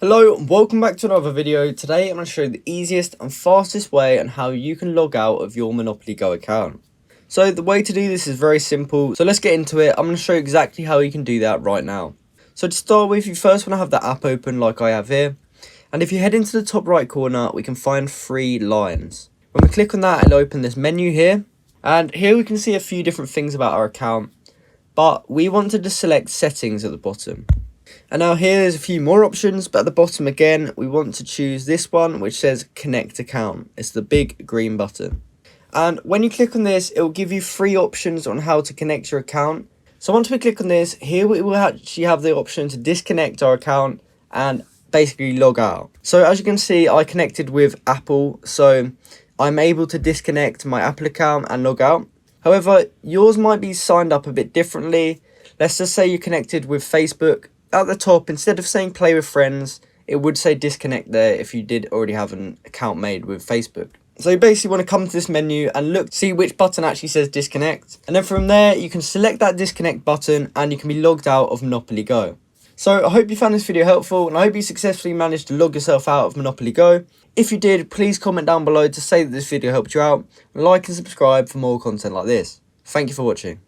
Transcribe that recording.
Hello and welcome back to another video. Today I'm going to show you the easiest and fastest way on how you can log out of your Monopoly Go account. So the way to do this is very simple. So let's get into it. I'm going to show you exactly how you can do that right now. So to start with, you first want to have the app open like I have here. And if you head into the top right corner, we can find 3 lines. When we click on that, it'll open this menu here. And here we can see a few different things about our account. But we wanted to select settings at the bottom. And now here's a few more options, but at the bottom again, we want to choose this one, which says connect account. It's the big green button. And when you click on this, it will give you 3 options on how to connect your account. So once we click on this, here we will actually have the option to disconnect our account and basically log out. So as you can see, I connected with Apple, so I'm able to disconnect my Apple account and log out. However, yours might be signed up a bit differently. Let's just say you're connected with Facebook. At the top, instead of saying play with friends, it would say disconnect there if you did already have an account made with Facebook. So you basically want to come to this menu and look, see which button actually says disconnect. And then from there, you can select that disconnect button and you can be logged out of Monopoly Go. So I hope you found this video helpful and I hope you successfully managed to log yourself out of Monopoly Go. If you did, please comment down below to say that this video helped you out. Like and subscribe for more content like this. Thank you for watching.